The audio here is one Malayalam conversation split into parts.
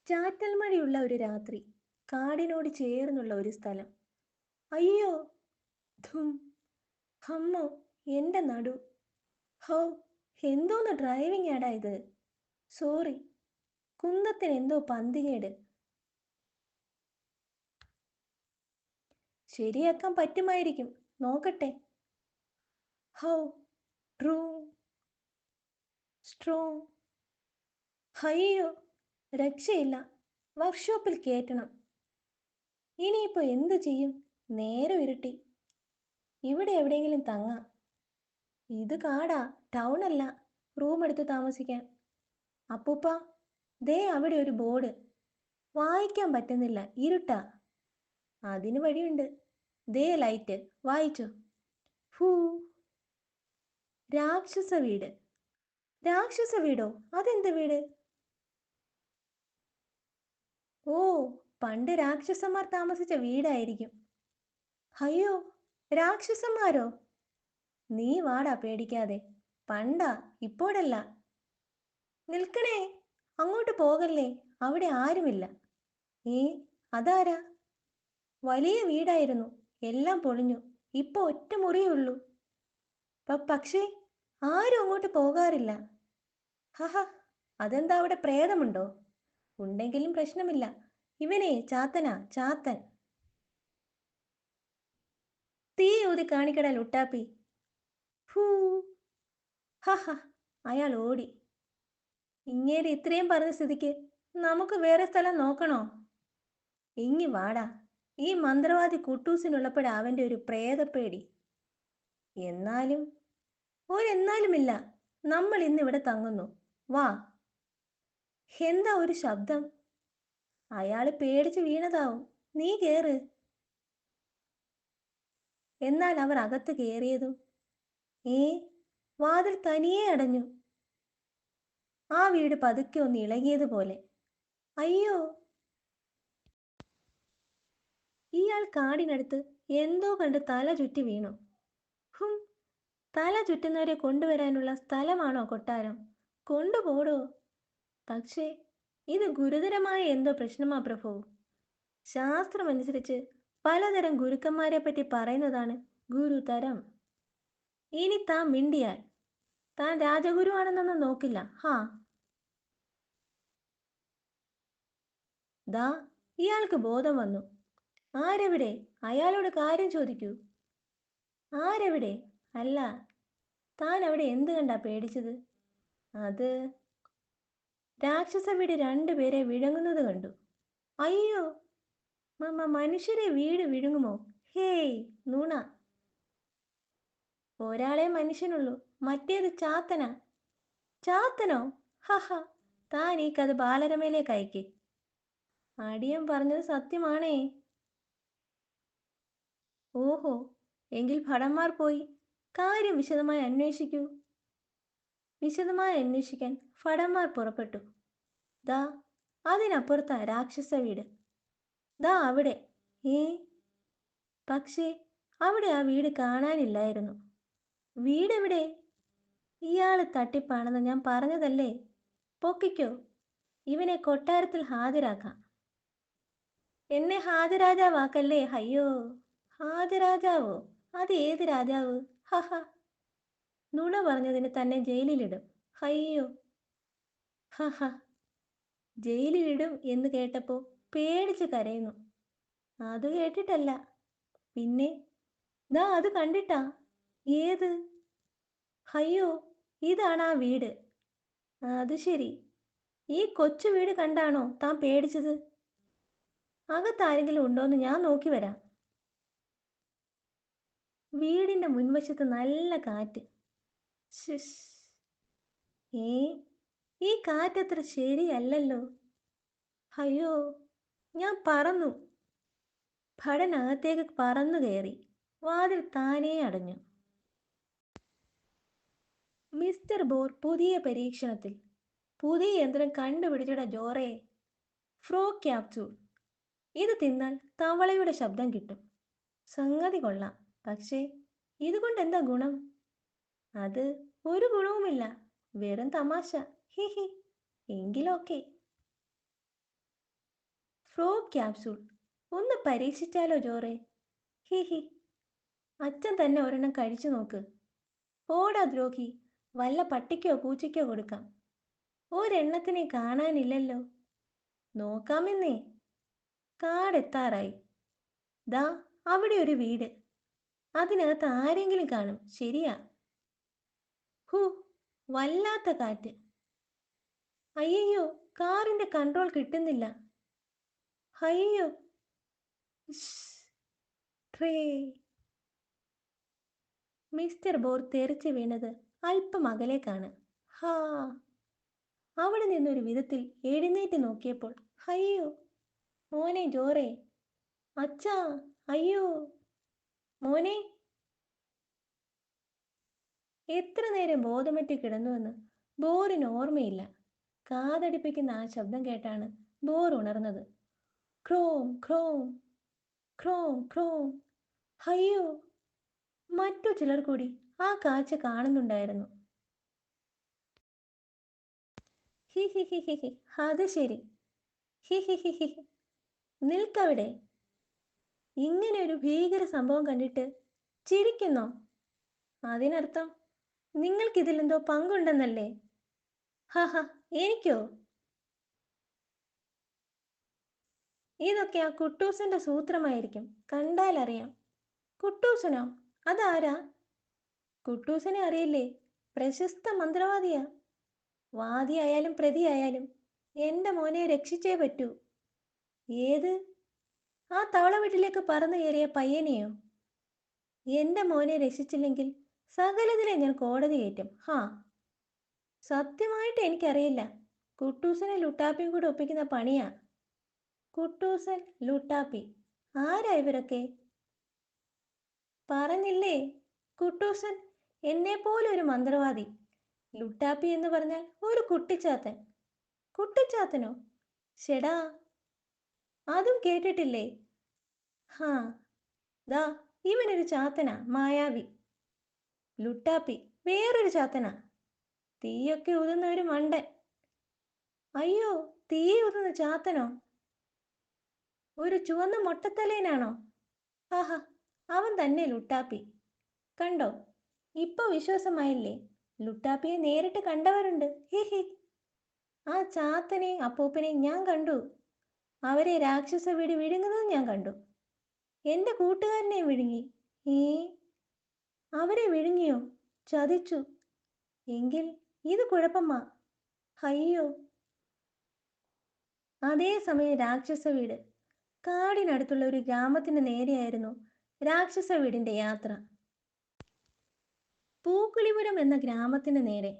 ചാറ്റൽ മഴയുള്ള ഒരു രാത്രി, കാടിനോട് ചേർന്നുള്ള ഒരു സ്ഥലം. അയ്യോ! ധും! ഹമ്മോ! എൻ്റെ നടു! ഹോ! എന്തോന്ന് ഡ്രൈവിംഗ് ആടാ ഇത്! സോറി, കുന്തത്തിന് എന്തോ പന്തികേട്. ശരിയാക്കാൻ പറ്റുമായിരിക്കും, നോക്കട്ടെ. ഹൗ! ട്രൂ! സ്ട്രോങ്! അയ്യോ! രക്ഷയില്ല, വർക്ക്ഷോപ്പിൽ കയറ്റണം. ഇനിയിപ്പോ എന്തു ചെയ്യും? നേരെ ഇരുട്ടി. ഇവിടെ എവിടെയെങ്കിലും തങ്ങാം. ഇത് കാടാ, ടൗൺ അല്ല, റൂം എടുത്ത് താമസിക്കാൻ. അപ്പൂപ്പ, ദേ അവിടെ ഒരു ബോർഡ്. വായിക്കാൻ പറ്റുന്നില്ല, ഇരുട്ടാ. അതിന് വഴിയുണ്ട്. ദേ ലൈറ്റ്, വായിച്ചോ. ഹൂ! രാക്ഷസ വീട്. രാക്ഷസ വീടോ? അതെന്ത് വീട്? ഓ, പണ്ട് രാക്ഷസന്മാർ താമസിച്ച വീടായിരിക്കും. അയ്യോ, രാക്ഷസന്മാരോ? നീ വാടാ, പേടിക്കാതെ. പണ്ടാ, ഇപ്പോഴല്ല. നിൽക്കണേ, അങ്ങോട്ട് പോകല്ലേ, അവിടെ ആരുമില്ല. ഏ, അതാരാ? വലിയ വീടായിരുന്നു, എല്ലാം പൊളിഞ്ഞു. ഇപ്പൊ ഒറ്റ മുറിയേ ഉള്ളൂ. പക്ഷേ ആരും അങ്ങോട്ട് പോകാറില്ല. ഹഹ, അതെന്താ, അവിടെ പ്രേതമുണ്ടോ? ഉണ്ടെങ്കിലും പ്രശ്നമില്ല. ഇവനെ ചാത്തനാ, ചാത്തൻ. തീ ഊതി കാണിക്കടാ ലുട്ടാപ്പി. ഹൂ! ഹഹ, അയാൾ ഓടി. ഇങ്ങേര് ഇത്രയും പറഞ്ഞ സ്ഥിതിക്ക് നമുക്ക് വേറെ സ്ഥലം നോക്കണോ? ഇങ്ങി വാടാ. ഈ മന്ത്രവാദി കുട്ടൂസിനുള്ളപ്പോഴാ അവൻ്റെ ഒരു പ്രേതപ്പേടി. എന്നാലും ഒരെന്നാലുമില്ല, നമ്മൾ ഇന്നിവിടെ തങ്ങുന്നു. വാ. എന്താ ഒരു ശബ്ദം? അയാള് പേടിച്ച് വീണതാവും. നീ കേറ്. എന്നാൽ അവർ അകത്ത് കയറിയതും ഏ, വാതിൽ തനിയെ അടഞ്ഞു. ആ വീട് പതുക്കെ ഒന്ന് ഇളകിയതുപോലെ. അയ്യോ! ഇയാൾ കാടിനടുത്ത് എന്തോ കണ്ട് തല ചുറ്റി വീണു. ഹും! തല ചുറ്റുന്നവരെ കൊണ്ടുവരാനുള്ള സ്ഥലമാണോ കൊട്ടാരം? കൊണ്ടുപോടോ. പക്ഷേ ഇത് ഗുരുതരമായ എന്തോ പ്രശ്നമാ പ്രഭു. ശാസ്ത്രമനുസരിച്ച് പലതരം ഗുരുക്കന്മാരെ പറ്റി പറയുന്നതാണ് ഗുരുതരം. ഇനി താൻ മിണ്ടിയാൽ താൻ രാജഗുരുവാണെന്നൊന്നും നോക്കില്ല. ഹാ! ദാ, ഇയാൾക്ക് ബോധം വന്നു. ആരെവിടെ? അയാളോട് കാര്യം ചോദിക്കൂ. ആരെവിടെ? അല്ല, താൻ അവിടെ എന്ത് കണ്ടാ പേടിച്ചത്? അത് രാക്ഷസ വീട് രണ്ടുപേരെ വിഴുങ്ങുന്നത് കണ്ടു. അയ്യോ! മനുഷ്യരെ വീട് വിഴുങ്ങുമോ? ഹേയ്, നുണ. ഒരാളെ മനുഷ്യനുള്ളൂ, മറ്റേത് ചാത്തനാ. ചാത്തനോ? ഹഹ, താൻ ഈ കഥ ബാലരമയിലേക്ക് അയക്ക്. അടിയൻ പറഞ്ഞത് സത്യമാണേ. ഓഹോ, എങ്കിൽ ഭടന്മാർ പോയി കാര്യം വിശദമായി അന്വേഷിക്കൂ. വിശദമായി അന്വേഷിക്കാൻ ഭടന്മാർ പുറപ്പെട്ടു. ദാ, അതിനപ്പുറത്താ രാക്ഷസ വീട്. ദാ അവിടെ. ഏ, പക്ഷേ അവിടെ ആ വീട് കാണാനില്ലായിരുന്നു. വീടെവിടെ? ഇയാള് തട്ടിപ്പാണെന്ന് ഞാൻ പറഞ്ഞതല്ലേ. പൊക്കിക്കോ, ഇവനെ കൊട്ടാരത്തിൽ ഹാജരാക്കാം. എന്നെ ഹാജരാജാവാക്കല്ലേ. അയ്യോ! ഹാജരാജാവോ? അത് ഏത് രാജാവ്? ഹഹ, നുണ പറഞ്ഞതിന് തന്നെ ജയിലിലിടും. അയ്യോ! ഹഹ, ജയിലിലിടും എന്ന് കേട്ടപ്പോൾ പേടിച്ച് കരയുന്നു. അത് കേട്ടിട്ടല്ല, പിന്നെ ദാ അത് കണ്ടിട്ടാ. ഏത്? അയ്യോ, ഇതാണ് ആ വീട്. അത് ശരി, ഈ കൊച്ചു വീട് കണ്ടാണോ താൻ പേടിച്ചത്? അകത്താരെങ്കിലും ഉണ്ടോന്ന് ഞാൻ നോക്കി വരാം. വീടിന്റെ മുൻവശത്ത് നല്ല കാറ്റ്. ശിഷ്! ഏ, ഈ കാറ്റത്ര ശരിയല്ലല്ലോ. അയ്യോ, ഞാൻ പറന്നു. ഭടനകത്തേക്ക് പറന്നു കയറി. വാതിൽ താനേ അടഞ്ഞു. മിസ്റ്റർ ബോർ പുതിയ പരീക്ഷണത്തിൽ. പുതിയ യന്ത്രം കണ്ടുപിടിച്ചിട ജോറേ. ഫ്രോ ക്യാപ്സൂൾ. ഇത് തിന്നാൽ തവളയുടെ ശബ്ദം കിട്ടും. സംഗതി കൊള്ളാം. പക്ഷേ ഇതുകൊണ്ട് എന്താ ഗുണം? അത് ഒരു ഗുണവുമില്ല, വെറും തമാശ. ഹി ഹി. എങ്കിലൊക്കെ. Frog capsule. ഒന്ന് പരീക്ഷിച്ചാലോ ജോറെ? He he. അച്ഛൻ തന്നെ ഒരെണ്ണം കഴിച്ചു നോക്ക്. പോടാ ദ്രോഹി, വല്ല പട്ടിക്കോ പൂച്ചയ്ക്കോ കൊടുക്കാം. ഒരെണ്ണത്തിനെ കാണാനില്ലല്ലോ. നോക്കാമെന്നേ. കാടെത്താറായി. ദാ അവിടെ ഒരു വീട്. അതിനകത്ത് ആരെങ്കിലും കാണും, ശരിയാ. ഹൂ, വല്ലാത്ത കാറ്റ്. അയ്യോ, കാറിന്റെ കൺട്രോൾ കിട്ടുന്നില്ല. അയ്യോ. ട്രേ. മിസ്റ്റർ ബോർ തെറിച്ച് വീണത് അല്പം അകലേക്കാണ്. ഹാ. അവിടെ നിന്നൊരു വിധത്തിൽ എഴുന്നേറ്റ് നോക്കിയപ്പോൾ അയ്യോ, മോനെ ജോറെ. അച്ഛാ, അയ്യോ മോനെ. എത്ര നേരം ബോധമറ്റ് കിടന്നുവെന്ന് ബോറിന് ഓർമ്മയില്ല. കാതടിപ്പിക്കുന്ന ആ ശബ്ദം കേട്ടാണ് ബോർ ഉണർന്നത്. ക്രോം ക്രോം ക്രോം ക്രോം. അയ്യോ, മറ്റു ചിലർ കൂടി ആ കാഴ്ച കാണുന്നുണ്ടായിരുന്നു. ഹി ഹി ഹി ഹി ഹി. അത് ശരി. ഹി ഹി ഹി ഹി. നിൽക്കവിടെ. ഇങ്ങനെ ഒരു ഭീകര സംഭവം കണ്ടിട്ട് ചിരിക്കുന്നോ? അതിനർത്ഥം നിങ്ങൾക്കിതിലെന്തോ പങ്കുണ്ടെന്നല്ലേ? ഹാ ഹാ. എനിക്കോ? ഇതൊക്കെ ആ കുട്ടൂസന്റെ സൂത്രമായിരിക്കും. കണ്ടാലറിയാം. കുട്ടൂസനോ? അതാരാ? കുട്ടൂസനെ അറിയില്ലേ? പ്രശസ്ത മന്ത്രവാദിയാ. വാദിയായാലും പ്രതിയായാലും എൻ്റെ മോനെ രക്ഷിച്ചേ പറ്റൂ. ഏത്? ആ തവള വീട്ടിലേക്ക് പറന്നു കയറിയ പയ്യനെയോ? എൻ്റെ മോനെ രക്ഷിച്ചില്ലെങ്കിൽ സകലതിനെ ഞാൻ കോടതി കയറ്റും. ഹാ. സത്യമായിട്ട് എനിക്കറിയില്ല. കുട്ടൂസനെ ലുട്ടാപ്പിയും കൂടെ ഒപ്പിക്കുന്ന പണിയാ. കുട്ടൂസൻ, ലുട്ടാപ്പി, ആരാ ഇവരൊക്കെ? പറഞ്ഞില്ലേ, കുട്ടൂസൻ എന്നെപ്പോലെ ഒരു മന്ത്രവാദി. ലുട്ടാപ്പി എന്ന് പറഞ്ഞാൽ ഒരു കുട്ടിച്ചാത്തൻ. കുട്ടിച്ചാത്തനോ? ഷെടാ, അതും കേട്ടിട്ടില്ലേ? ഹാ. ദാ ഇവനൊരു ചാത്തനാ, മായാവി. ലുട്ടാപ്പി വേറൊരു ചാത്തനാ, തീയൊക്കെ ഊതുന്ന ഒരു മണ്ടൻ. അയ്യോ, തീ ഊതുന്ന ചാത്തനോ? ഒരു ചുവന്ന മൊട്ടത്തലേനാണോ? ആഹാ, അവൻ തന്നെ ലുട്ടാപ്പി. കണ്ടോ, ഇപ്പൊ വിശ്വാസമായില്ലേ? ലുട്ടാപ്പിയെ നേരിട്ട് കണ്ടവരുണ്ട്. He he. ആ ചാത്തനെയും അപ്പൂപ്പനെയും ഞാൻ കണ്ടു. അവരെ രാക്ഷസ വീട് വിഴുങ്ങുന്നത് ഞാൻ കണ്ടു. എൻ്റെ കൂട്ടുകാരനെയും വിഴുങ്ങി. ഏ, അവരെ വിഴുങ്ങിയോ? ചതിച്ചു. എങ്കിൽ ഇത് കുഴപ്പമാ. അയ്യോ. അതേസമയം രാക്ഷസ വീട്. കാടിനടുത്തുള്ള ഒരു ഗ്രാമത്തിന് നേരെയായിരുന്നു രാക്ഷസ വീടിന്റെ യാത്ര. പൂക്കുളിപുരം എന്ന ഗ്രാമത്തിന് നേരെ.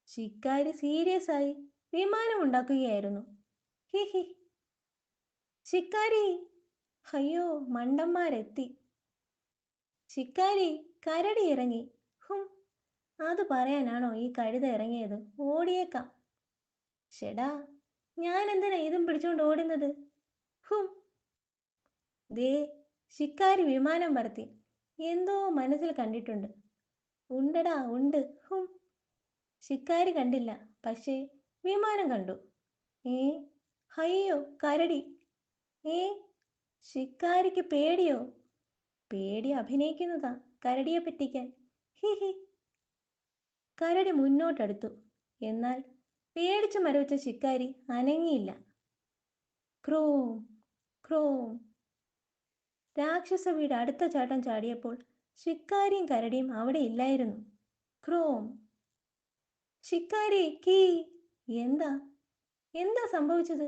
ശിക്കാരി സീരിയസ് ആയി വിമാനം ഉണ്ടാക്കുകയായിരുന്നു. He he. ശിക്കാരി. അയ്യോ, മണ്ടന്മാരെത്തി. ശിക്കാരി, കരടി ഇറങ്ങി. ഹും, അത് പറയാനാണോ ഈ കഴുത ഇറങ്ങിയത്? ഓടിയേക്കാം. ഷെടാ, ഞാൻ എന്തിനാ ഇതും പിടിച്ചോണ്ട് ഓടുന്നത്? ഹും. ദേ, ശിക്കാരി വിമാനം പറത്തി. എന്തോ മനസ്സിൽ കണ്ടിട്ടുണ്ട്. ഉണ്ടടാ, ഉണ്ട്. ഹും. ശിക്കാരി കണ്ടില്ല, പക്ഷേ വിമാനം കണ്ടു. ഏ, അയ്യോ, കരടി. ഏ, ശിക്കാരിക്ക് പേടിയോ? പേടി അഭിനയിക്കുന്നതാ, കരടിയെ പറ്റിക്കാൻ. He he. കരടി മുന്നോട്ടെടുത്തു. എന്നാൽ പേടിച്ചു മരവിച്ച ശിക്കാരി അനങ്ങിയില്ല. Chrome Chrome. രാക്ഷസ വീട് അടുത്ത ചാട്ടം ചാടിയപ്പോൾ ശിക്കാരിയും കരടിയും അവിടെ ഇല്ലായിരുന്നു. ക്രോം. ശിക്കാരി കീ. എന്താ എന്താ സംഭവിച്ചത്?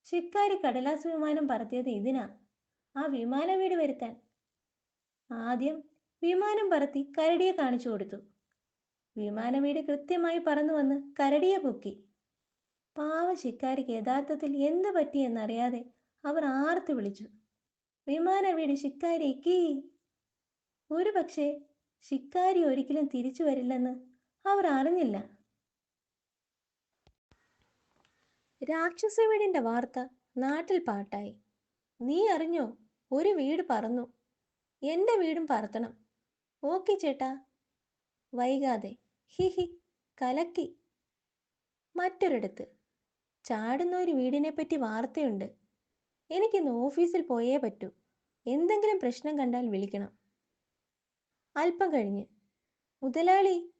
ശിക്കാരി കടലാസ് വിമാനം പറത്തിയത് ഇതിനാ, ആ വിമാന വീട് വരുത്താൻ. ആദ്യം വിമാനം പറത്തി കരടിയെ കാണിച്ചു കൊടുത്തു. വിമാന വീട് കൃത്യമായി പറന്നു വന്ന് കരടിയെ പൊക്കി. പാവ ശിക്കാരിക്ക് യഥാർത്ഥത്തിൽ എന്ത് പറ്റിയെന്നറിയാതെ അവർ ആർത്തു വിളിച്ചു. വിമാന വീട് ശിക്കാരി കീ. ഒരു പക്ഷേ ശിക്കാരി ഒരിക്കലും തിരിച്ചു വരില്ലെന്ന് അവർ അറിഞ്ഞില്ല. രാക്ഷസ വീടിന്റെ വാർത്ത നാട്ടിൽ പാട്ടായി. നീ അറിഞ്ഞോ, ഒരു വീട് പറന്നു. എൻ്റെ വീടും പറത്തണം. ഓക്കെ ചേട്ടാ, വൈകാതെ. He he. കലക്കി. മറ്റൊരിടത്ത് ചാടുന്ന ഒരു വീടിനെ പറ്റി വാർത്തയുണ്ട്. എനിക്കിന്ന് ഓഫീസിൽ പോയേ പറ്റൂ. എന്തെങ്കിലും പ്രശ്നം കണ്ടാൽ വിളിക്കണം. അല്പം കഴിഞ്ഞ്, മുതലാളി,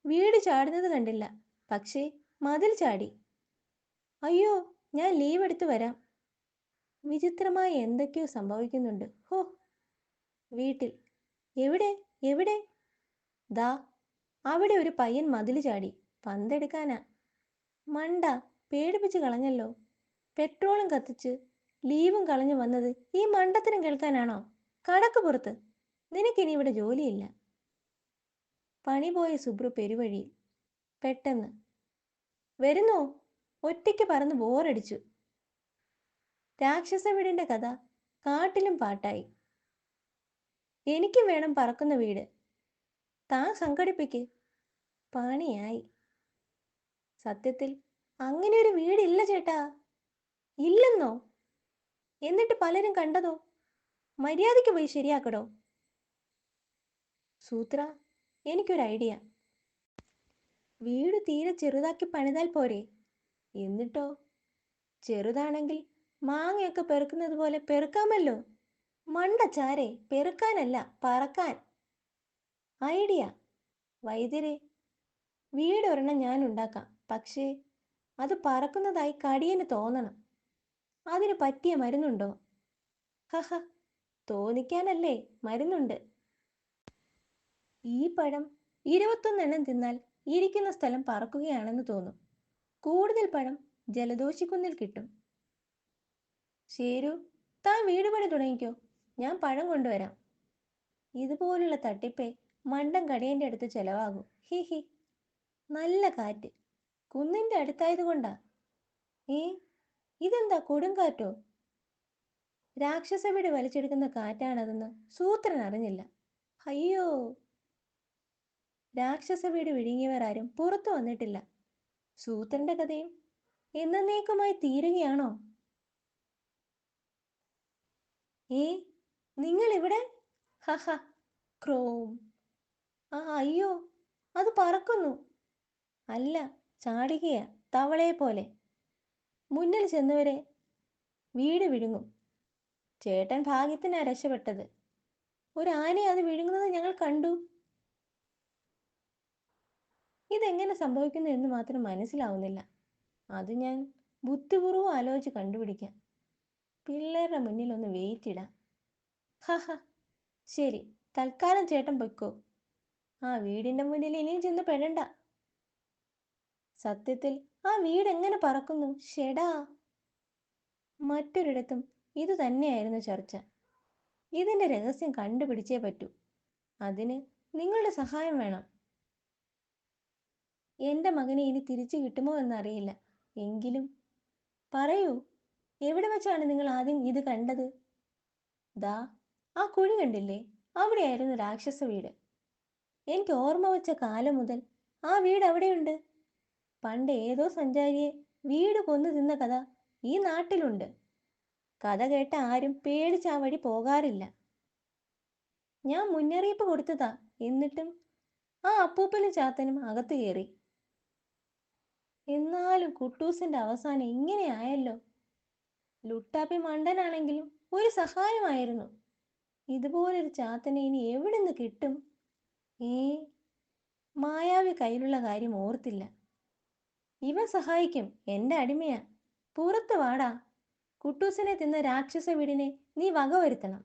വീട് ചാടുന്നത് കണ്ടില്ല, പക്ഷേ മതിൽ ചാടി. അയ്യോ, ഞാൻ ലീവ് എടുത്ത് വരാം. വിചിത്രമായി എന്തൊക്കെയോ സംഭവിക്കുന്നുണ്ട്. ഹോ. വീട്ടിൽ. എവിടെ? എവിടെ? ദാ അവിടെ ഒരു പയ്യൻ മതിൽ ചാടി. പന്തെടുക്കാനാ. മണ്ട, പേടിപ്പിച്ച് കളഞ്ഞല്ലോ. പെട്രോളും കത്തിച്ച് ലീവും കളഞ്ഞു വന്നത് ഈ മണ്ടത്തരം കേൾക്കാനാണോ? കടക്ക് പുറത്ത്. നിനക്കിനി ഇവിടെ ജോലിയില്ല. പണി പോയ സുബ്രു പെരുവഴിയിൽ. പെട്ടെന്ന്, വരുന്നോ? ഒറ്റയ്ക്ക് പറന്ന് ബോറടിച്ചു. രാക്ഷസ വീടിന്റെ കഥ കാട്ടിലും പാട്ടായി. എനിക്കും വേണം പറക്കുന്ന വീട്. താൻ സംഘടിപ്പിക്ക്. പണിയായി. സത്യത്തിൽ അങ്ങനെ ഒരു വീടില്ല ചേട്ടാ. ഇല്ലെന്നോ? എന്നിട്ട് പലരും കണ്ടതോ? മര്യാദയ്ക്ക് പോയി ശരിയാക്കടോ. സൂത്ര, എനിക്കൊരു ഐഡിയ. വീട് തീരെ ചെറുതാക്കി പണിതാൽ പോരെ? എന്നിട്ടോ? ചെറുതാണെങ്കിൽ മാങ്ങയൊക്കെ പെറുക്കുന്നത് പോലെ പെറുക്കാമല്ലോ. മണ്ട ചാരെ, പെറുക്കാനല്ല, പറക്കാൻ. ഐഡിയ. വൈദ്യരെ, വീടൊരെണ്ണം ഞാൻ ഉണ്ടാക്കാം. പക്ഷേ അത് പറക്കുന്നതായി കടിയന് തോന്നണം. അതിന് പറ്റിയ മരുന്നുണ്ടോ? ഹഹ, തോന്നിക്കാനല്ലേ, മരുന്നുണ്ട്. ഈ പഴം 21 തിന്നാൽ ഇരിക്കുന്ന സ്ഥലം പറക്കുകയാണെന്ന് തോന്നും. കൂടുതൽ പഴം ജലദോഷിക്കുന്നിൽ കിട്ടും. ശരു, താൻ വീട് പണി തുടങ്ങിക്കോ. ഞാൻ പഴം കൊണ്ടുവരാം. ഇതുപോലുള്ള തട്ടിപ്പേ മണ്ടൻ കടിയന്റെ അടുത്ത് ചെലവാകും. He he. നല്ല കാറ്റ്. കുന്നിന്റെ അടുത്തായതുകൊണ്ടാ. ഏ, ഇതെന്താ, കൊടുങ്കാറ്റോ? രാക്ഷസ വീട് വലിച്ചെടുക്കുന്ന കാറ്റാണതെന്ന് സൂത്രൻ അറിഞ്ഞില്ല. അയ്യോ. രാക്ഷസ വീട് വിഴുങ്ങിയവർ ആരും പുറത്തു വന്നിട്ടില്ല. സൂത്രന്റെ കഥയും എന്നേക്കുമായി തീരുകയാണോ? ഏ, നിങ്ങൾ ഇവിടെ? ഹഹ. ക്രോം. അയ്യോ, അത് പറക്കുന്നു. അല്ല, ചാടുകയാ, തവളയെ പോലെ. മുന്നിൽ ചെന്നവരെ വീട് വിഴുങ്ങും. ചേട്ടൻ ഭാഗ്യത്തിനാ രക്ഷപ്പെട്ടത്. ഒരു ആനയെ അത് വിഴുങ്ങുന്നത് ഞങ്ങൾ കണ്ടു. ഇതെങ്ങനെ സംഭവിക്കുന്നു എന്ന് മാത്രം മനസ്സിലാവുന്നില്ല. അത് ഞാൻ ബുദ്ധിപൂർവ്വം ആലോചിച്ച് കണ്ടുപിടിക്കാം. പിള്ളേരുടെ മുന്നിൽ ഒന്ന് വെയിറ്റ് ഇടാം. ഹഹ. ശരി, തൽക്കാലം ചേട്ടൻ പൊയ്ക്കോ. ആ വീടിന്റെ മുന്നിൽ ഇനിയും ചെന്ന് പെടണ്ട. സത്യത്തിൽ ആ വീട് എങ്ങനെ പറക്കുന്നു? ഷെടാ. മറ്റൊരിടത്തും ഇത് തന്നെയായിരുന്നു ചർച്ച. ഇതിന്റെ രഹസ്യം കണ്ടുപിടിച്ചേ പറ്റൂ. അതിന് നിങ്ങളുടെ സഹായം വേണം. എൻ്റെ മകനെ ഇനി തിരിച്ചു കിട്ടുമോ എന്നറിയില്ല. എങ്കിലും പറയൂ, എവിടെ വെച്ചാണ് നിങ്ങൾ ആദ്യം ഇത് കണ്ടത്? ദാ ആ കുഴി കണ്ടില്ലേ? അവിടെയായിരുന്നു രാക്ഷസ വീട്. എനിക്ക് ഓർമ്മ വെച്ച കാലം മുതൽ ആ വീട് അവിടെയുണ്ട്. പണ്ട് ഏതോ സഞ്ചാരിയെ വീട് കൊന്നു തിന്ന കഥ ഈ നാട്ടിലുണ്ട്. കഥ കേട്ട ആരും പേടിച്ച് ആ വഴി പോകാറില്ല. ഞാൻ മുന്നറിയിപ്പ് കൊടുത്തതാ. എന്നിട്ടും ആ അപ്പൂപ്പനും ചാത്തനും അകത്ത് കയറി. എന്നാലും കുട്ടൂസിന്റെ അവസാനം ഇങ്ങനെയായല്ലോ. ലുട്ടാപ്പി മണ്ടനാണെങ്കിലും ഒരു സഹായമായിരുന്നു. ഇതുപോലൊരു ചാത്തനെ ഇനി എവിടുന്ന് കിട്ടും? ഏ, മായാവി കയ്യിലുള്ള കാര്യം ഓർത്തില്ല. ഇവൻ സഹായിക്കും. എൻ്റെ അടിമയാ. പുറത്ത് വാടാ. കുട്ടൂസിനെ തിന്ന രാക്ഷസ വീടിനെ നീ വകവരുത്തണം.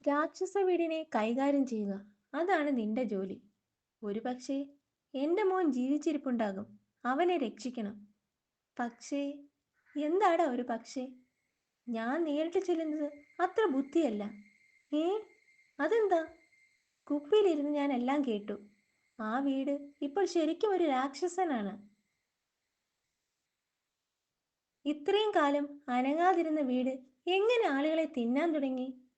രാക്ഷസ വീടിനെ കൈകാര്യം ചെയ്യുക, അതാണ് നിന്റെ ജോലി. ഒരു പക്ഷേ എൻ്റെ മോൻ ജീവിച്ചിരിപ്പുണ്ടാകും. അവനെ രക്ഷിക്കണം. പക്ഷേ എന്താടാ ഒരു പക്ഷേ? ഞാൻ നേരിട്ട് ചെല്ലുന്നത് അത്ര ബുദ്ധിയല്ല. ഏ, അതെന്താ? കുപ്പിയിലിരുന്ന് ഞാൻ എല്ലാം കേട്ടു. ആ വീട് ഇപ്പോൾ ശരിക്കും ഒരു രാക്ഷസനാണ്. ഇത്രയും കാലം അനങ്ങാതിരുന്ന വീട് എങ്ങനെ ആളുകളെ തിന്നാൻ തുടങ്ങി?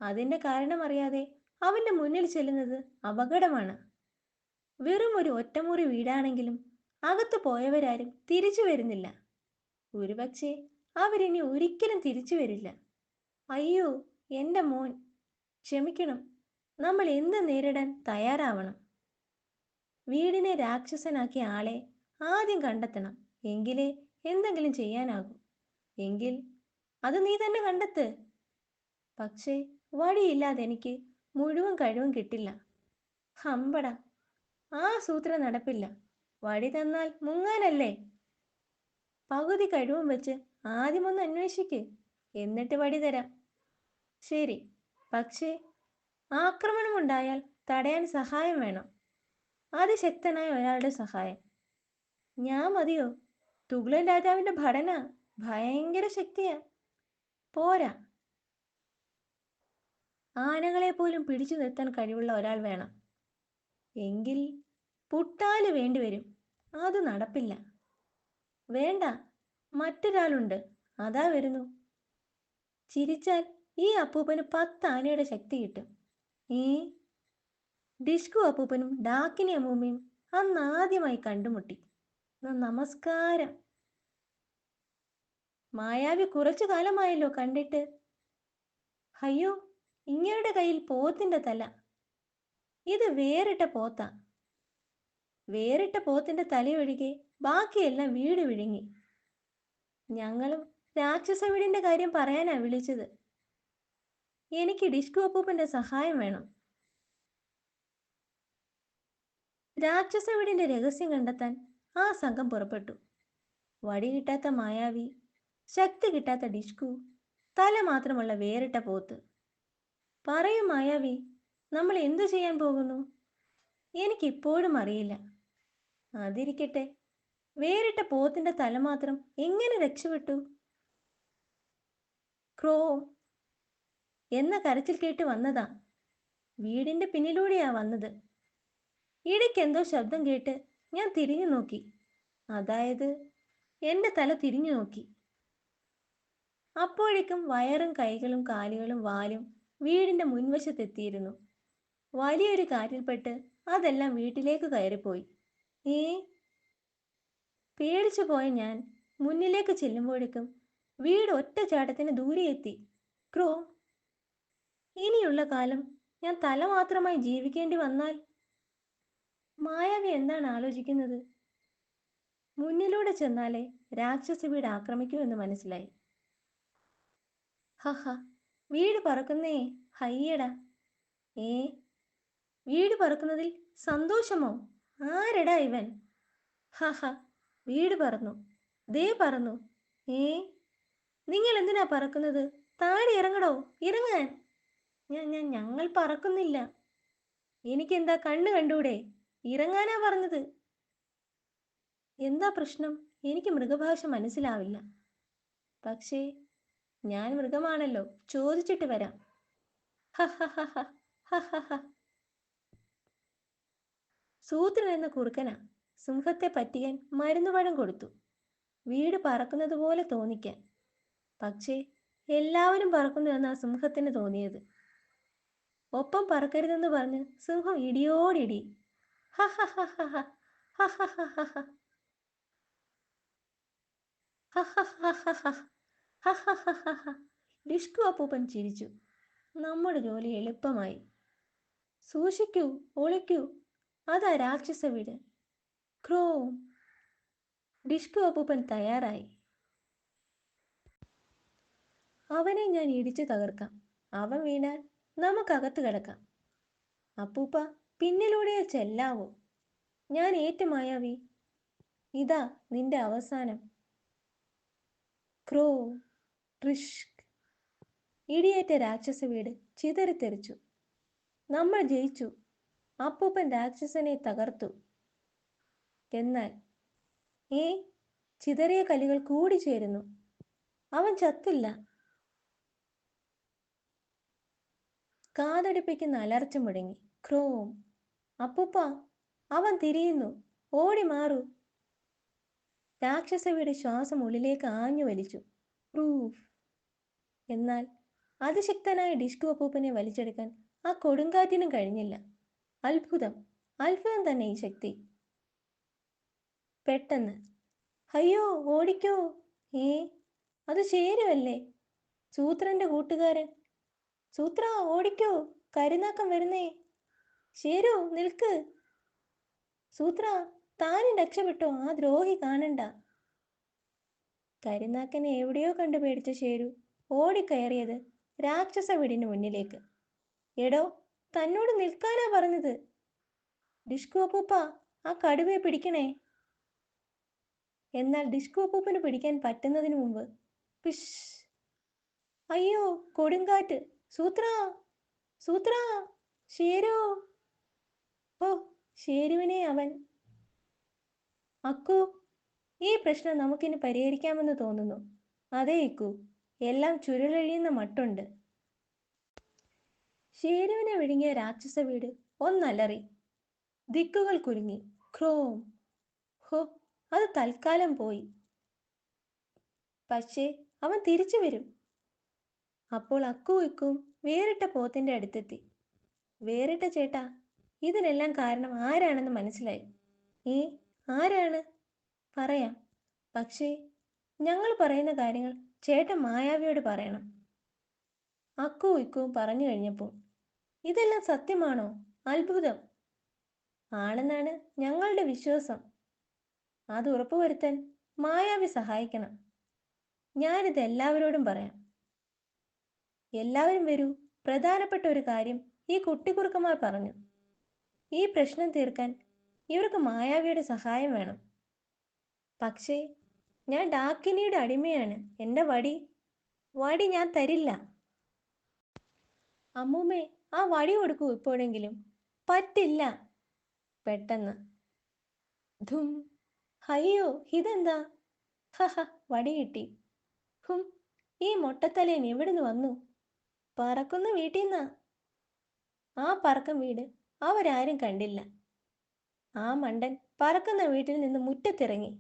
അതിന്റെ കാരണം അറിയാതെ അവന്റെ മുന്നിൽ ചെല്ലുന്നത് അപകടമാണ്. വെറും ഒരു ഒറ്റമുറി വീടാണെങ്കിലും അകത്ത് പോയവരാരും തിരിച്ചു വരുന്നില്ല. ഒരുപക്ഷെ അവരിനി ഒരിക്കലും തിരിച്ചു വരില്ല. അയ്യോ, എൻ്റെ മോൻ. ക്ഷമിക്കണം. നമ്മൾ എന്ത് നേരിടാൻ തയ്യാറാവണം. വീടിനെ രാക്ഷസനാക്കിയ ആളെ ആദ്യം കണ്ടെത്തണം. എങ്കിലേ എന്തെങ്കിലും ചെയ്യാനാകൂ. എങ്കിൽ അത് നീ തന്നെ കണ്ടെത്ത്. പക്ഷേ വഴിയില്ലാതെ എനിക്ക് മുഴുവൻ കഴിവും കിട്ടില്ല. ഹമ്പട, ആ സൂത്രം നടപ്പില്ല. വഴി തന്നാൽ മുങ്ങാനല്ലേ? പകുതി കഴിവും വെച്ച് ആദ്യമൊന്ന് അന്വേഷിക്ക്, എന്നിട്ട് വഴി തരാം. ശരി, പക്ഷേ ആക്രമണമുണ്ടായാൽ തടയാൻ സഹായം വേണം. അതിശക്തനായ ഒരാളുടെ സഹായം. ഞാൻ മതിയോ? തുഗ്ലൻ രാജാവിന്റെ ഭടനാ, ഭയങ്കര ശക്തിയാ. പോരാ, ആനകളെ പോലും പിടിച്ചു നിർത്താൻ കഴിവുള്ള ഒരാൾ വേണം. എങ്കിൽ പുട്ടാല് വേണ്ടിവരും. അത് നടപ്പില്ല. വേണ്ട, മറ്റൊരാളുണ്ട്, അതാ വരുന്നു. ചിരിച്ചാൽ ഈ അപ്പൂപ്പന് 10 ആനയുടെ ശക്തി കിട്ടും. ഈ ഡിഷ്കു അപ്പൂപ്പനും ഡാക്കിനി അമ്മൂമ്മയും അന്ന് ആദ്യമായി കണ്ടുമുട്ടി. നമസ്കാരം. മായാവി കുറച്ചു കാലമായല്ലോ കണ്ടിട്ട്. അയ്യോ, ഇങ്ങയുടെ കയ്യിൽ പോത്തിന്റെ തല. ഇത് വേറിട്ട പോത്താ. വേറിട്ട പോത്തിന്റെ തലയൊഴികെ ബാക്കിയെല്ലാം വീട് വിഴുങ്ങി. ഞങ്ങളും രാക്ഷസ വീടിന്റെ കാര്യം പറയാനാ വിളിച്ചത്. എനിക്ക് ഡിഷ്കു അപ്പൂപ്പന്റെ സഹായം വേണം. രാക്ഷസ വീടിന്റെ രഹസ്യം കണ്ടെത്താൻ ആ സംഘം പുറപ്പെട്ടു. വടി കിട്ടാത്ത മായാവി, ശക്തി കിട്ടാത്ത ഡിഷ്കു, തല മാത്രമുള്ള വേറിട്ട പോത്ത്. പറയൂ മായാവി, നമ്മൾ എന്തു ചെയ്യാൻ പോകുന്നു? എനിക്കിപ്പോഴും അറിയില്ല. അതിരിക്കട്ടെ, വേറിട്ട പോത്തിന്റെ തല മാത്രം എങ്ങനെ രക്ഷപ്പെട്ടു? ക്രോ എന്ന കരച്ചിൽ കേട്ട് വന്നതാ. വീടിന്റെ പിന്നിലൂടെയാ വന്നത്. ഇടയ്ക്കെന്തോ ശബ്ദം കേട്ട് ഞാൻ തിരിഞ്ഞു നോക്കി. അതായത് എന്റെ തല തിരിഞ്ഞു നോക്കി. അപ്പോഴേക്കും വയറും കൈകളും കാലുകളും വാലും വീടിന്റെ മുൻവശത്തെത്തിയിരുന്നു. വലിയൊരു കാറ്റിൽപ്പെട്ട് അതെല്ലാം വീട്ടിലേക്ക് കയറിപ്പോയി. ഏ പേടിച്ചു പോയ ഞാൻ മുന്നിലേക്ക് ചെല്ലുമ്പോഴേക്കും വീട് ഒറ്റ ചാട്ടത്തിന് ദൂരെ എത്തി. ക്രോ, ഇനിയുള്ള കാലം ഞാൻ തല മാത്രമായി ജീവിക്കേണ്ടി വന്നാൽ? മായാവി എന്താണ് ആലോചിക്കുന്നത്? മുന്നിലൂടെ ചെന്നാലേ രാക്ഷസ വീട് ആക്രമിക്കുമെന്ന് മനസ്സിലായി. ഹഹ, വീട് പറക്കുന്നേ, ഹയ്യടാ. ഏ വീട് പറക്കുന്നതിൽ സന്തോഷമോ? ആരെടാ ഇവൻ? ഹഹ, വീട് പറന്നു, ദേ പറന്നു. ഏ നിങ്ങൾ എന്തിനാ പറക്കുന്നത്? താഴെ ഇറങ്ങടോ, ഇറങ്ങാൻ. ഞങ്ങൾ പറക്കുന്നില്ല. എനിക്കെന്താ കണ്ണ് കണ്ടൂടെ? ഇറങ്ങാനാ പറഞ്ഞത്. എന്താ പ്രശ്നം? എനിക്ക് മൃഗഭാഷ മനസ്സിലാവില്ല. പക്ഷേ ഞാൻ മൃഗമാണല്ലോ, ചോദിച്ചിട്ട് വരാം. സൂത്രൻ എന്ന കുറുക്കനാ സിംഹത്തെ പറ്റിക്കാൻ മരുന്നുപഴം കൊടുത്തു, വീട് പറക്കുന്നത് പോലെ തോന്നിക്കാൻ. പക്ഷേ എല്ലാവരും പറക്കുന്നു എന്നാ സിംഹത്തിന് തോന്നിയത്. ഒപ്പം പറക്കരുതെന്ന് പറഞ്ഞ് സിംഹം ഇടിയോടിടി. ഡിഷ്കു അപ്പൂപ്പൻ ചിരിച്ചു. നമ്മുടെ ജോലി എളുപ്പമായി. സൂക്ഷിക്കൂ, ഒളിക്കൂ, അതാ രാക്ഷസ വീട്. ക്രോ. ഡിഷ്കു അപ്പൂപ്പൻ തയ്യാറായി. അവനെ ഞാൻ ഇടിച്ചു തകർക്കാം. അവൻ വീണാൽ നമുക്കകത്ത് കിടക്കാം. അപ്പൂപ്പ പിന്നിലൂടെ ചെല്ലാവൂ. ഞാൻ ഏറ്റു മായാവി. ഇതാ നിന്റെ അവസാനം. ക്രോ. ട്രിഷ്ക്. ഇടിയേറ്റ രാക്ഷസ വീട് ചിതറിത്തെറിച്ചു. നമ്മൾ ജയിച്ചു. അപ്പൂപ്പൻ രാക്ഷസനെ തകർത്തു. എന്നാൽ ചിതറിയ കല്ലുകൾ കൂടിച്ചേരുന്നു. അവൻ ചത്തില്ല. കാതടിപ്പിക്കുന്ന അലർച്ച മുടങ്ങി. ക്രോം. അപ്പൂപ്പ, അവൻ തിരിയുന്നു, ഓടി മാറൂ. രാക്ഷസ വീട് ശ്വാസം ഉള്ളിലേക്ക് ആഞ്ഞു വലിച്ചു. പ്രൂഫ്. എന്നാൽ അതിശക്തനായ ഡിഷ്കു അപ്പൂപ്പനെ വലിച്ചെടുക്കാൻ ആ കൊടുങ്കാറ്റിനും കഴിഞ്ഞില്ല. അത്ഭുതം, അത്ഭുതം തന്നെ ഈ ശക്തി. പെട്ടെന്ന്, അയ്യോ ഓടിക്കോ. അത് ചേരുവല്ലേ, സൂത്രന്റെ കൂട്ടുകാരൻ. സൂത്ര, ഓടിക്കോ, കരുനാക്കം വരുന്നേ. ശരു, നിൽക്ക്. സൂത്ര, താനും രക്ഷപ്പെട്ടോ, ആ ദ്രോഹി കാണണ്ട. കരിനാക്കനെ എവിടെയോ കണ്ടു പേടിച്ച ശേരു ഓടിക്കയറിയത് രാക്ഷസ വീടിന് മുന്നിലേക്ക്. എടോ, തന്നോട് നിൽക്കാനാ പറഞ്ഞത്. ഡിഷ്കു അപ്പൂപ്പ, ആ കടുവയെ പിടിക്കണേ. എന്നാൽ ഡിഷ്കു അപ്പൂപ്പന് പിടിക്കാൻ പറ്റുന്നതിന് മുമ്പ് പിഷ്! അയ്യോ, കൊടുങ്കാറ്റ്! സൂത്രാ, സൂത്രാ, ശേരു! ഓ, ശേരുവിനെ അവൻ. അക്കു, ഈ പ്രശ്നം നമുക്കിനി പരിഹരിക്കാമെന്ന് തോന്നുന്നു. അതേ ഇക്കു, എല്ലാം ചുരുളഴിയുന്ന മട്ടുണ്ട്. ശേരുവിനെ വിഴുങ്ങിയ രാക്ഷസ വീട് ഒന്നലറി. ദിക്കുകൾ കുലുങ്ങി. ക്രോം! ഹോ, അത് തൽക്കാലം പോയി. പക്ഷേ അവൻ തിരിച്ചു വരും. അപ്പോൾ അക്കു ഇക്കും വേറിട്ട പോത്തിന്റെ അടുത്തെത്തി. വേറിട്ട ചേട്ടാ, ഇതിനെല്ലാം കാരണം ആരാണെന്ന് മനസ്സിലായി. ഏ, ആരാണ്? പറയാം. പക്ഷേ ഞങ്ങൾ പറയുന്ന കാര്യങ്ങൾ ചേട്ടൻ മായാവിയോട് പറയണം. അക്കു ഇക്കും പറഞ്ഞു കഴിഞ്ഞപ്പോൾ, ഇതെല്ലാം സത്യമാണോ? അത്ഭുതം! ആണെന്നാണ് ഞങ്ങളുടെ വിശ്വാസം. അത് ഉറപ്പുവരുത്താൻ മായാവി സഹായിക്കണം. ഞാനിത് എല്ലാവരോടും പറയാം. എല്ലാവരും വരൂ. പ്രധാനപ്പെട്ട ഒരു കാര്യം ഈ കുട്ടിക്കുറുക്കന്മാർ പറഞ്ഞു. ഈ പ്രശ്നം തീർക്കാൻ ഇവർക്ക് മായാവിയുടെ സഹായം വേണം. പക്ഷേ ഞാൻ ഡാക്കിനിയുടെ അടിമയാണ്. എൻ്റെ വടി ഞാൻ തരില്ല. അമ്മൂമ്മേ, ആ വടി കൊടുക്കൂ ഇപ്പോഴെങ്കിലും. പറ്റില്ല. പെട്ടെന്ന് ധും! അയ്യോ, ഇതെന്താ? ഹഹ, വടി കിട്ടി. ഹും, ഈ മൊട്ടത്തലേൻ എവിടുന്ന് വന്നു? പറക്കുന്ന വീട്ടിൽ നിന്നാ. ആ പറക്കം വീട് അവരാരും കണ്ടില്ല. ആ മണ്ടൻ പറക്കുന്ന വീട്ടിൽ നിന്ന് മുറ്റത്തിറങ്ങി.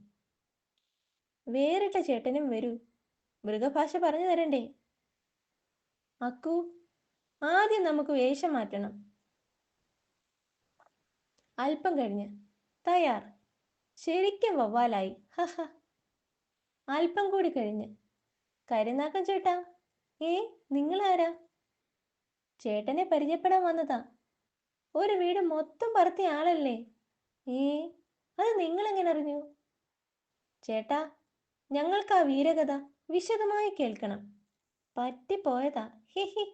വേറിട്ട ചേട്ടനും വരൂ. മൃഗഭാഷ പറഞ്ഞു തരണ്ടേ? അക്കു, ആദ്യം നമുക്ക് വേഷം മാറ്റണം. അല്പം കഴിഞ്ഞ് തയ്യാർ. ശരിക്കും വവ്വാലായി. ഹഹ. അല്പം കൂടി കഴിഞ്ഞ് കരിനാക്കൻ ചേട്ടാ. ഏ, നിങ്ങളാരാ? ചേട്ടനെ പരിചയപ്പെടാൻ വന്നതാ. ഒരു വീട് മൊത്തം പറത്തിയ ആളല്ലേ? ഏ, അത് നിങ്ങളെങ്ങനെ അറിഞ്ഞു? ചേട്ടാ, ഞങ്ങൾക്ക് ആ വീരകഥ വിശദമായി കേൾക്കണം. പറ്റിപ്പോയതാ. ഹിഹി.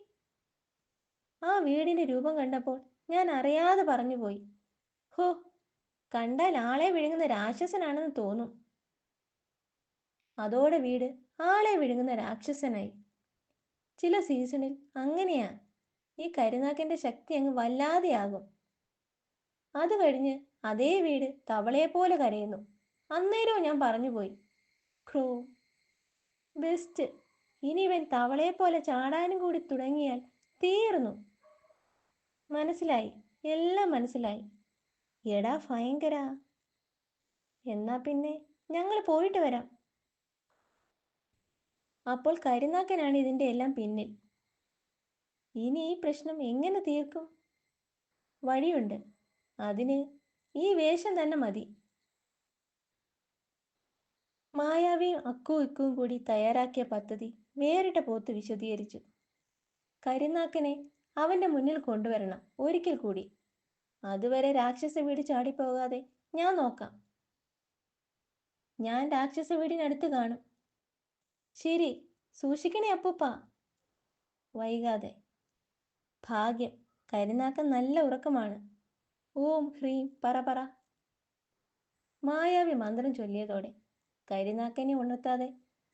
ആ വീടിന്റെ രൂപം കണ്ടപ്പോൾ ഞാൻ അറിയാതെ പറഞ്ഞുപോയി. ഹോ, കണ്ടാൽ ആളെ വിഴുങ്ങുന്ന രാക്ഷസനാണെന്ന് തോന്നും. അതോടെ വീട് ആളെ വിഴുങ്ങുന്ന രാക്ഷസനായി. ചില സീസണിൽ അങ്ങനെയാ. ഈ കരിനാക്കന്റെ ശക്തി അങ്ങ് വല്ലാതെയാകും. അത് കഴിഞ്ഞ് അതേ വീട് തവളയെപ്പോലെ കരയുന്നു. അന്നേരവും ഞാൻ പറഞ്ഞുപോയി. ക്രോ! ബെസ്റ്റ്. ഇനി ഇവൻ തവളയെപ്പോലെ ചാടാനും കൂടി തുടങ്ങിയാൽ തീർന്നു. മനസ്സിലായി, എല്ലാം മനസ്സിലായി. എടാ ഭയങ്കര. എന്നാ പിന്നെ ഞങ്ങൾ പോയിട്ട് വരാം. അപ്പോൾ കരിനാക്കനാണ് ഇതിൻ്റെ എല്ലാം പിന്നിൽ. ഇനി ഈ പ്രശ്നം എങ്ങനെ തീർക്കും? വഴിയുണ്ട്. അതിന് ഈ വേഷം തന്നെ മതി. മായാവിയും അക്കു ഇക്കും കൂടി തയ്യാറാക്കിയ പദ്ധതി വേറിട്ട പോത്ത് വിശദീകരിച്ചു. കരിനാക്കനെ അവന്റെ മുന്നിൽ കൊണ്ടുവരണം ഒരിക്കൽ കൂടി. അതുവരെ രാക്ഷസ വീട് ചാടിപ്പോകാതെ ഞാൻ നോക്കാം. ഞാൻ രാക്ഷസ വീടിനടുത്ത് കാണും. ശരി, സൂക്ഷിക്കണേ അപ്പൂപ്പ. വൈകാതെ. ഭാഗ്യം, കരിനാക്കൻ നല്ല ഉറക്കമാണ്. ഓം ഹ്രീം പറ പറ. മായാവി മന്ത്രം ചൊല്ലിയതോടെ കരിനാക്കനെ ഉണർത്താതെ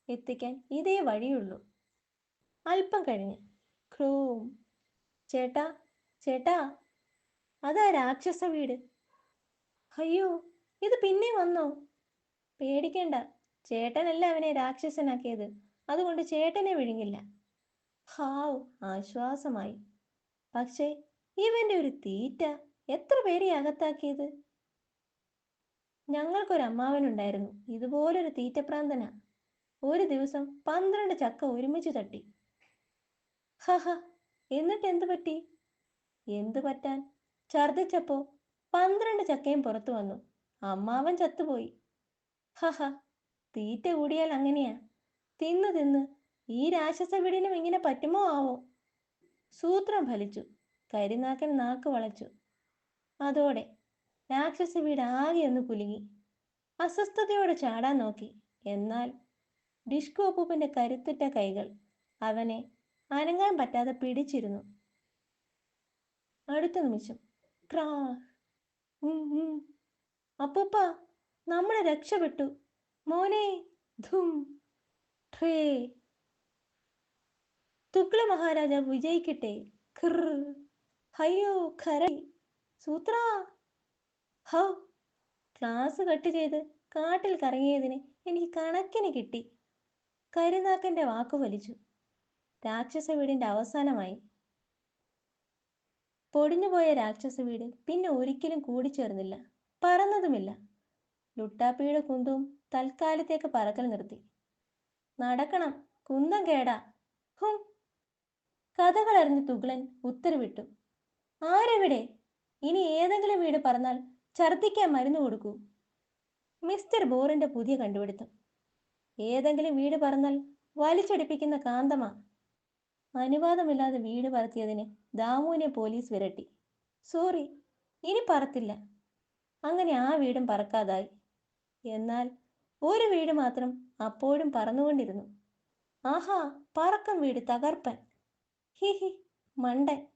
എത്തിക്കാൻ ഇതേ വഴിയുള്ളൂ. അല്പം കഴിഞ്ഞ് ക്രോം! ചേട്ടാ, ചേട്ടാ, അതാ രാക്ഷസ വീട്. അയ്യോ, ഇത് പിന്നെ വന്നോ? പേടിക്കേണ്ട, ചേട്ടനല്ല അവനെ രാക്ഷസനാക്കിയത്. അതുകൊണ്ട് ചേട്ടനെ വിഴുങ്ങില്ല. ഹാവ്, ആശ്വാസമായി. പക്ഷേ ഇവന്റെ ഒരു തീറ്റ എത്ര പേരെ അകത്താക്കിയത്! ഞങ്ങൾക്കൊരമ്മാവനുണ്ടായിരുന്നു ഇതുപോലൊരു തീറ്റപ്രാന്തനാ. ഒരു ദിവസം 12 ചക്ക ഒരുമിച്ച് തട്ടി. ഹഹ. എന്നിട്ട് എന്തു പറ്റി? എന്തു പറ്റാൻ, ഛർദിച്ചപ്പോ 12 ചക്കയും പുറത്തു വന്നു. അമ്മാവൻ ചത്തുപോയി. ഹഹ. തീറ്റ കൂടിയാൽ അങ്ങനെയാ. തിന്ന് തിന്ന് ഈ രാക്ഷസ വീടിനും ഇങ്ങനെ പറ്റുമോ ആവോ? സൂത്രം ഫലിച്ചു. കരിനാക്കൻ നാക്ക് വളച്ചു. അതോടെ രാക്ഷസ വീട് ആകെ ഒന്ന് കുലുങ്ങി. അസ്വസ്ഥതയോടെ ചാടാൻ നോക്കി. എന്നാൽ ഡിഷ്കു അപ്പൂപ്പന്റെ കരുത്തുറ്റ കൈകൾ അവനെ അനങ്ങാൻ പറ്റാതെ പിടിച്ചിരുന്നു. അടുത്ത നിമിഷം ക്രാ. അപ്പൂപ്പ, നമ്മളെ രക്ഷപ്പെട്ടു മോനെ. ധും ഠേ. തുഗ്ല മഹാരാജാവ് വിജയിക്കട്ടെ. ഖർ. ഹയ്യോ ഖരടി സൂത്ര. ഹോ, ക്ലാസ് കട്ട് ചെയ്ത് കാട്ടിൽ കറങ്ങിയതിന് എനിക്ക് കണക്കിന് കിട്ടി. കരുനാക്കന്റെ വാക്കു വലിച്ചു. രാക്ഷസ വീടിന്റെ അവസാനമായി. പൊടിഞ്ഞുപോയ രാക്ഷസ വീട് പിന്നെ ഒരിക്കലും കൂടിച്ചേർന്നില്ല, പറന്നതുമില്ല. ലുട്ടാപ്പിയുടെ കുന്തവും തൽക്കാലത്തേക്ക് പറക്കൽ നിർത്തി. നടക്കണം, കുന്തം കേടാ. ഹും. കഥകളറിഞ്ഞ് തുഗ്ലൻ ഉത്തരവിട്ടു. ആരെവിടെ? ഇനി ഏതെങ്കിലും വീട് പറന്നാൽ ഛർദ്ദിക്കാൻ മരുന്ന് കൊടുക്കൂ. മിസ്റ്റർ ബോറിന്റെ പുതിയ കണ്ടുപിടുത്തം. ഏതെങ്കിലും വീട് പറന്നാൽ വലിച്ചടിപ്പിക്കുന്ന കാന്തമാ. അനുവാദമില്ലാതെ വീട് പറത്തിയതിന് ദാമുവിനെ പോലീസ് വിരട്ടി. സോറി, ഇനി പറത്തില്ല. അങ്ങനെ ആ വീടും പറക്കാതായി. എന്നാൽ ഒരു വീട് മാത്രം അപ്പോഴും പറന്നുകൊണ്ടിരുന്നു. ആഹാ, പറക്കം വീട് തകർപ്പൻ. ഹി ഹി, മണ്ടൻ.